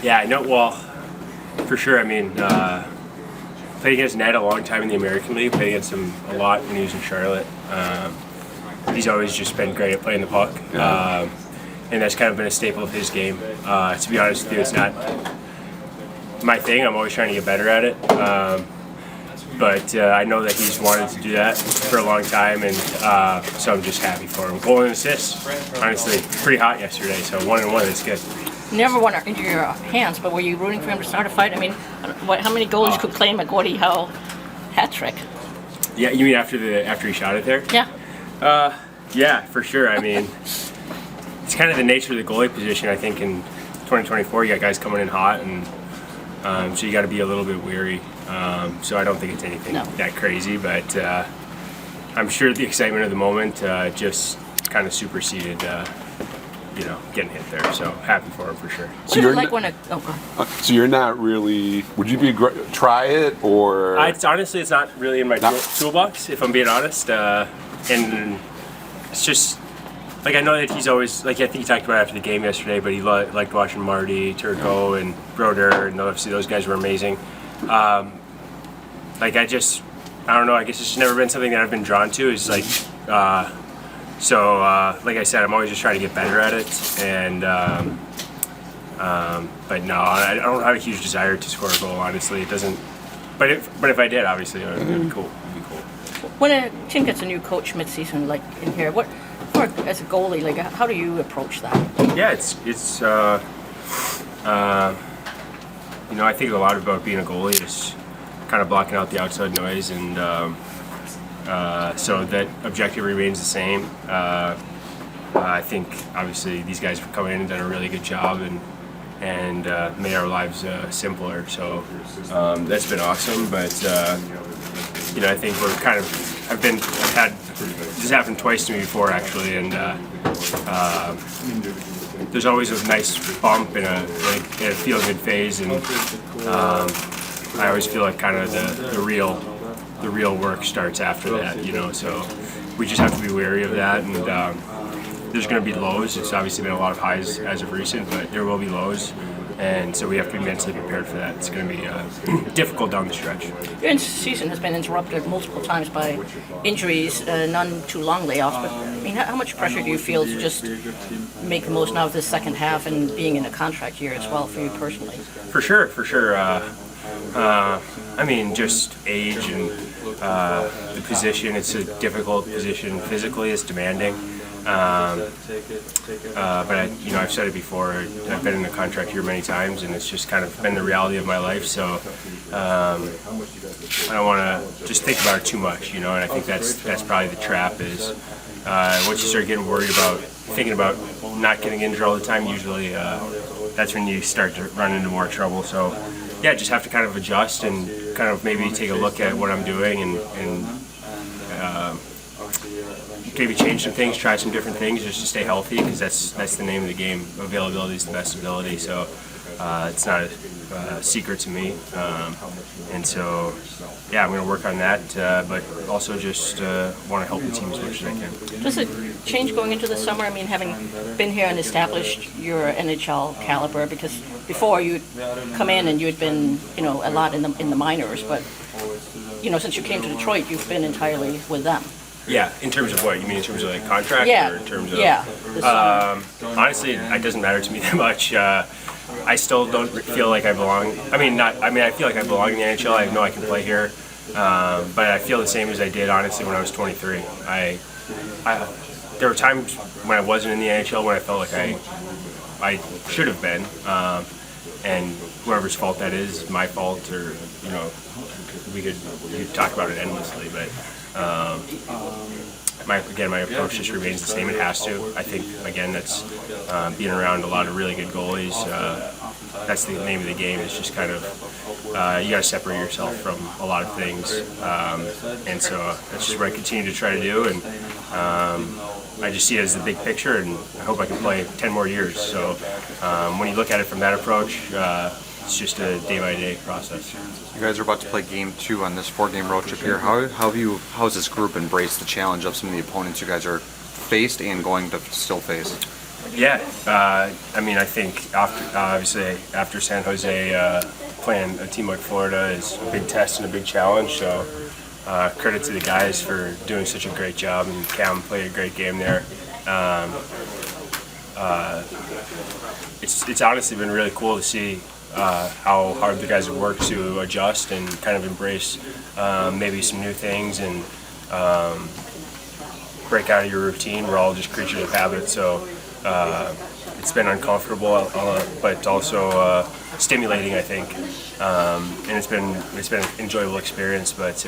Yeah, I know. Well, for sure. I mean, played against Ned a long time in the American League. Played against him a lot when he was in Charlotte. He's always just been great at playing the puck, and that's kind of been a staple of his game. To be honest with you, it's not my thing. I'm always trying to get better at it. But I know that he's wanted to do that for a long time, and so I'm just happy for him. Goal and assists, honestly, pretty hot yesterday, so 1-1, it's good. Never won into your hands, but were you rooting for him to start a fight? I mean, how many goalies could claim a Gordie Howe hat trick? Yeah, you mean after he shot it there? Yeah. Yeah, for sure. I mean, it's kind of the nature of the goalie position. I think in 2024, you got guys coming in hot, and so you got to be a little bit weary. So I don't think it's anything that crazy, but I'm sure the excitement of the moment just kind of superseded, getting hit there. So happy for him for sure. So you're like so you're not really. Would you be try it or? Honestly, it's not really in my toolbox, if I'm being honest. And it's just like I know that he's always like I think he talked about it after the game yesterday, but he liked watching Marty, Turco, and Broder, and obviously those guys were amazing. I don't know. I guess it's just never been something that I've been drawn to. It's like, like I said, I'm always just trying to get better at it. And but no, I don't have a huge desire to score a goal. Honestly, it doesn't. But if I did, obviously, it would be cool. It'd be cool. When a team gets a new coach midseason, like in here, as a goalie, like how do you approach that? Yeah, it's I think a lot about being a goalie is kind of blocking out the outside noise, and so that objective remains the same. I think obviously these guys have come in and done a really good job and made our lives simpler. So that's been awesome. But I think we're kind of this happened twice to me before actually, and there's always a nice bump in a feel good phase, and I always feel like kind of the real work starts after that, So we just have to be wary of that, and there's going to be lows. It's obviously been a lot of highs as of recent, but there will be lows, and so we have to be mentally prepared for that. It's going to be difficult down the stretch. Your season has been interrupted multiple times by injuries, none too long layoffs. But I mean, how much pressure do you feel to just make the most now of this second half and being in a contract year as well for you personally? For sure. I mean, just age and the position. It's a difficult position physically. It's demanding. But I've said it before. I've been in a contract here many times, and it's just kind of been the reality of my life. So I don't want to just think about it too much, And I think that's probably the trap is once you start getting worried about thinking about not getting injured all the time. Usually, that's when you start to run into more trouble. So yeah, just have to kind of adjust and kind of maybe take a look at what I'm doing and maybe change some things, try some different things just to stay healthy, because that's the name of the game. Availability is the best ability, so it's not a secret to me. And so, yeah, I'm going to work on that, but also just want to help the team as much as I can. Does it change going into the summer? I mean, having been here and established your NHL caliber, because before you'd come in and you'd been, a lot in the minors, but, since you came to Detroit, you've been entirely with them. Yeah, in terms of what? You mean in terms of like contract or in terms of... Yeah. Honestly, it doesn't matter to me that much. I still don't feel like I belong. I feel like I belong in the NHL. I know I can play here. But I feel the same as I did, honestly, when I was 23. There were times when I wasn't in the NHL when I felt like I should have been. And whoever's fault that is, my fault, or, we could talk about it endlessly, but... my approach just remains the same. It has to. I think, again, that's being around a lot of really good goalies. That's the name of the game. It's just kind of you got to separate yourself from a lot of things, and so that's just what I continue to try to do. And I just see it as the big picture, and I hope I can play 10 more years. So when you look at it from that approach, it's just a day-by-day process. You guys are about to play Game 2 on this 4-game road trip here. How has this group embraced the challenge of some of the opponents you guys are faced and going to still face? Yeah, I mean, I think after San Jose, playing a team like Florida is a big test and a big challenge. So credit to the guys for doing such a great job, and Cam played a great game there. It's honestly been really cool to see how hard the guys have worked to adjust and kind of embrace maybe some new things and break out of your routine. We're all just creatures of habit, so it's been uncomfortable, but also stimulating, I think. And it's been an enjoyable experience. But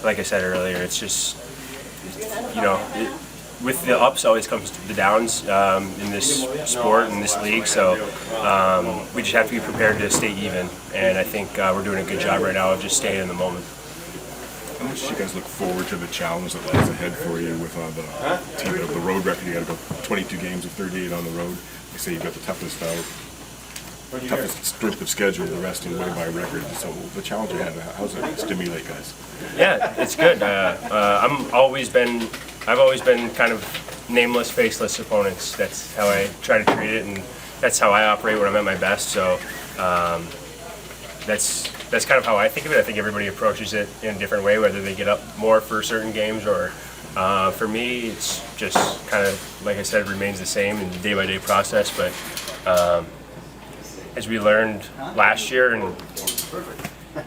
like I said earlier, it's just with the ups always comes the downs in this sport, in this league. So we just have to be prepared to stay even. And I think we're doing a good job right now of just staying in the moment. How much do you guys look forward to the challenge that lies ahead for you with the road record? You got to go 22 games of 38 on the road. They say you've got the toughest strength of schedule, the rest in way by record. So the challenge ahead, how does that stimulate guys? Yeah, it's good. I've always been kind of nameless, faceless opponents. That's how I try to treat it, and that's how I operate when I'm at my best. So that's kind of how I think of it. I think everybody approaches it in a different way, whether they get up more for certain games or for me, it's just kind of, like I said, it remains the same in the day-by-day process. But as we learned last year and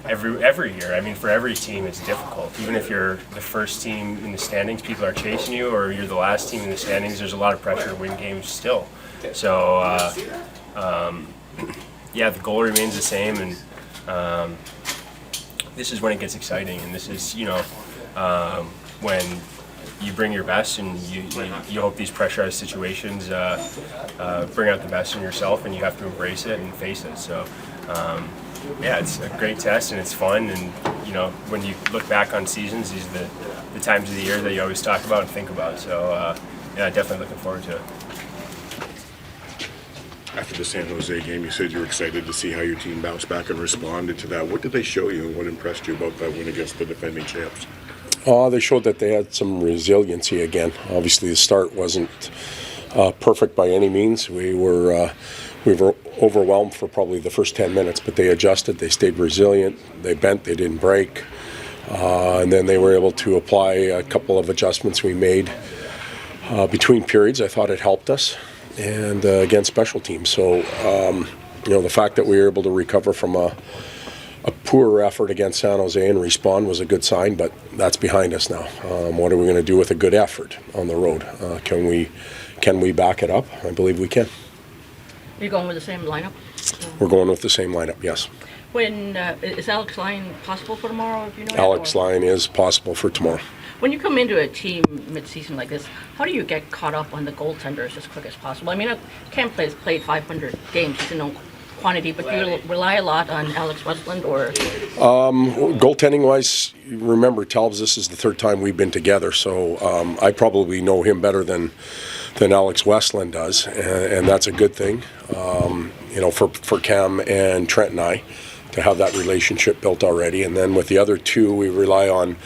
every year, I mean, for every team, it's difficult. Even if you're the first team in the standings, people are chasing you, or you're the last team in the standings, there's a lot of pressure to win games still. So, yeah, the goal remains the same, and this is when it gets exciting, and this is, when you bring your best, and you hope these pressurized situations bring out the best in yourself, and you have to embrace it and face it. So, yeah, it's a great test, and it's fun, and when you look back on seasons, these are the times of the year that you always talk about and think about. So, yeah, definitely looking forward to it. After the San Jose game, you said you were excited to see how your team bounced back and responded to that. What did they show you, and what impressed you about that win against the defending champs? They showed that they had some resiliency again. Obviously, the start wasn't perfect by any means. We were overwhelmed for probably the first 10 minutes, but they adjusted. They stayed resilient. They bent. They didn't break. And then they were able to apply a couple of adjustments we made between periods. I thought it helped us, and against special teams. So, the fact that we were able to recover from a poor effort against San Jose and respond was a good sign, but that's behind us now. What are we going to do with a good effort on the road? Can we back it up? I believe we can. You're going with the same lineup? We're going with the same lineup, yes. When is Alex Lyon possible for tomorrow? If you know Alex Lyon is possible for tomorrow. When you come into a team mid-season like this, how do you get caught up on the goaltenders as quick as possible? I mean, Cam has played 500 games, he's in no quantity, but do you rely a lot on Alex Westland, or? Goaltending-wise, remember, Talbs, this is the third time we've been together, so I probably know him better than Alex Westland does, and that's a good thing, for Cam and Trent and I to have that relationship built already. And then with the other two, we rely on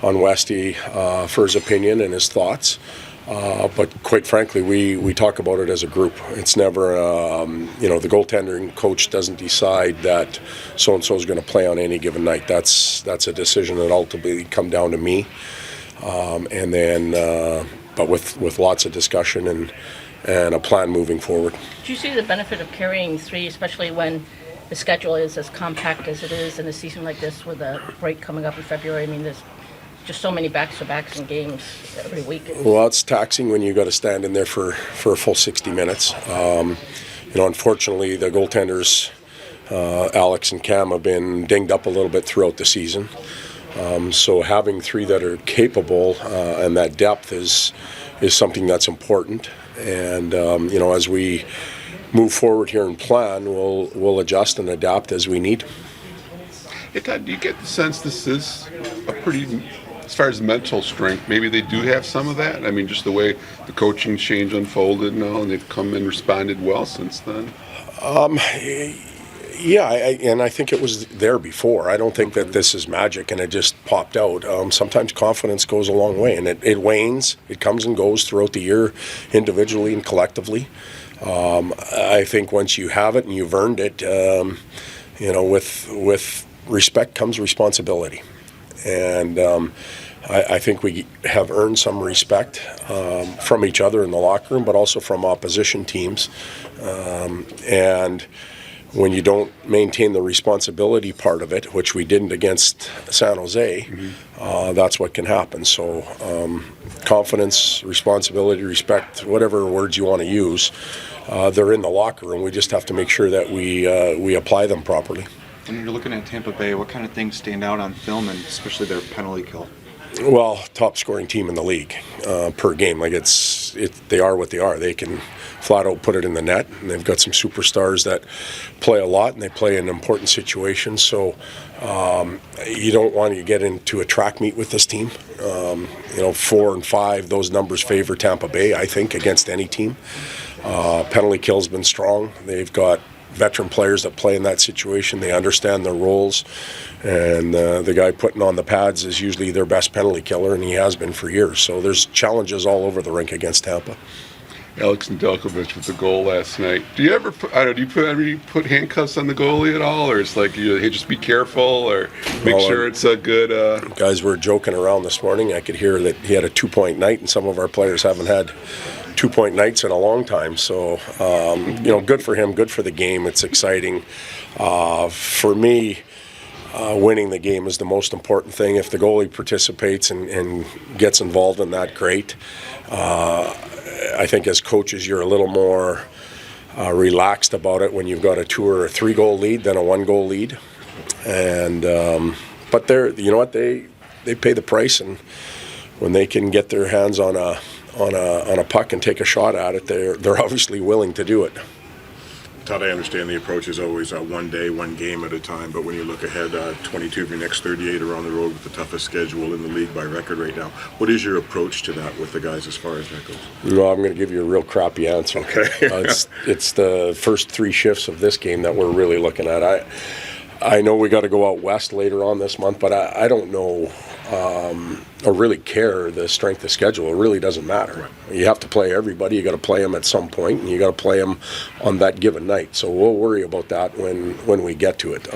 Westy for his opinion and his thoughts. But quite frankly, we talk about it as a group. It's never, the goaltending coach doesn't decide that so-and-so is going to play on any given night. That's a decision that ultimately come down to me. And then, but with lots of discussion and a plan moving forward. Do you see the benefit of carrying three, especially when the schedule is as compact as it is in a season like this with a break coming up in February? I mean, there's just so many backs-to-backs and games every week. Well, it's taxing when you got to stand in there for a full 60 minutes. Unfortunately, the goaltenders, Alex and Cam, have been dinged up a little bit throughout the season. So having three that are capable and that depth is something that's important. And as we move forward here and plan, we'll adjust and adapt as we need. Hey, Todd, do you get the sense this is a pretty, as far as mental strength, maybe they do have some of that? I mean, just the way the coaching change unfolded and all, and they've come and responded well since then? Yeah, and I think it was there before. I don't think that this is magic and it just popped out. Sometimes confidence goes a long way, and it wanes. It comes and goes throughout the year, individually and collectively. I think once you have it and you've earned it, with respect comes responsibility. And I think we have earned some respect from each other in the locker room, but also from opposition teams. And when you don't maintain the responsibility part of it, which we didn't against San Jose, that's what can happen. So confidence, responsibility, respect, whatever words you want to use, they're in the locker room. We just have to make sure that we apply them properly. When you're looking at Tampa Bay, what kind of things stand out on film, and especially their penalty kill? Well, top scoring team in the league per game. Like they are what they are. They can flat out put it in the net, and they've got some superstars that play a lot and they play in important situations. So you don't want to get into a track meet with this team. 4 and 5, those numbers favor Tampa Bay, I think, against any team. Penalty kill's been strong. They've got veteran players that play in that situation. They understand their roles, and the guy putting on the pads is usually their best penalty killer, and he has been for years. So there's challenges all over the rink against Tampa. Alex Nedeljkovic with the goal last night. Do you ever put handcuffs on the goalie at all, or it's like hey, just be careful, or make sure it's a good? Guys were joking around this morning. I could hear that he had a 2-point night, and some of our players haven't had 2-point nights in a long time. So good for him, good for the game. It's exciting. For me, winning the game is the most important thing. If the goalie participates and gets involved in that, great. I think as coaches, you're a little more relaxed about it when you've got a 2 or a 3 goal lead than a 1 goal lead. And but they pay the price, and when they can get their hands on a puck and take a shot at it, they're obviously willing to do it. Todd, I understand the approach is always one day, one game at a time, but when you look ahead, 22 of your next 38 are on the road with the toughest schedule in the league by record right now. What is your approach to that with the guys as far as that goes? No, I'm going to give you a real crappy answer. Okay. It's the first 3 shifts of this game that we're really looking at. I know we got to go out west later on this month, but I don't know or really care the strength of schedule. It really doesn't matter. Right. You have to play everybody. You got to play them at some point, and you got to play them on that given night. So we'll worry about that when we get to it.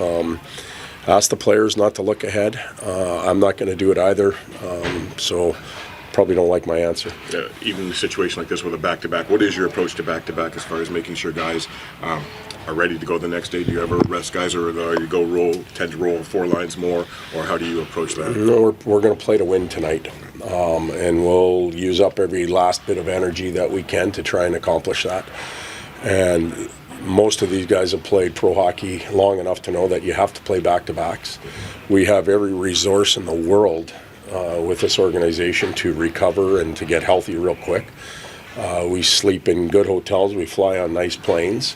Ask the players not to look ahead. I'm not going to do it either. So probably don't like my answer. Even in a situation like this with a back-to-back, what is your approach to back-to-back as far as making sure guys are ready to go the next day? Do you ever rest guys, or you tend to roll 4 lines more, or how do you approach that? No, we're going to play to win tonight, and we'll use up every last bit of energy that we can to try and accomplish that. And most of these guys have played pro hockey long enough to know that you have to play back-to-backs. We have every resource in the world with this organization to recover and to get healthy real quick. We sleep in good hotels. We fly on nice planes.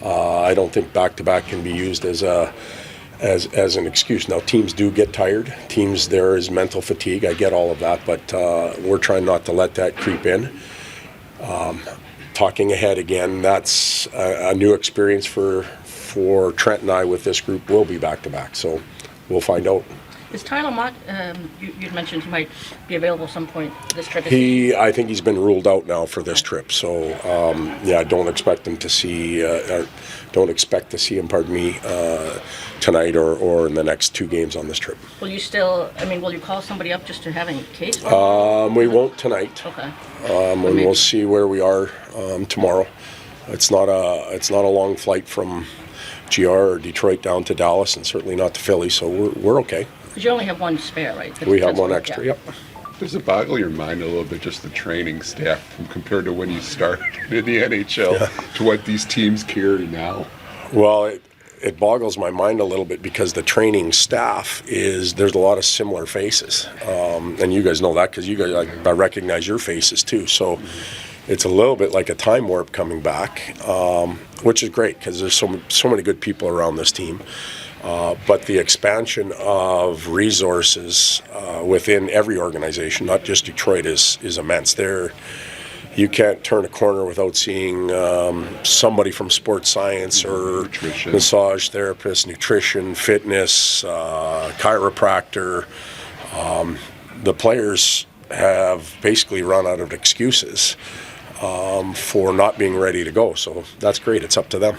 I don't think back-to-back can be used as an excuse. Now, teams do get tired. There is mental fatigue. I get all of that, but we're trying not to let that creep in. Talking ahead again, that's a new experience for Trent and I with this group. Will be back-to-back, so we'll find out. Is Tyler Mott, you'd mentioned he might be available at some point this trip? I think he's been ruled out now for this trip. So, don't expect to see him, tonight or in the next 2 games on this trip. Will you call somebody up just to have in case? We won't tonight. Okay. And we'll see where we are tomorrow. It's not a long flight from GR or Detroit down to Dallas, and certainly not to Philly, so we're okay. Because you only have 1 spare, right? We have 1 extra, yep. Does it boggle your mind a little bit, just the training staff compared to when you started in the NHL to what these teams carry now? Well, it boggles my mind a little bit because the training staff there's a lot of similar faces. And you guys know that because you guys, I recognize your faces too. So it's a little bit like a time warp coming back, which is great because there's so many good people around this team. But the expansion of resources within every organization, not just Detroit, is immense. you can't turn a corner without seeing somebody from sports science or Nutrition. massage therapist, nutrition, fitness, chiropractor. The players have basically run out of excuses for not being ready to go. So that's great. It's up to them.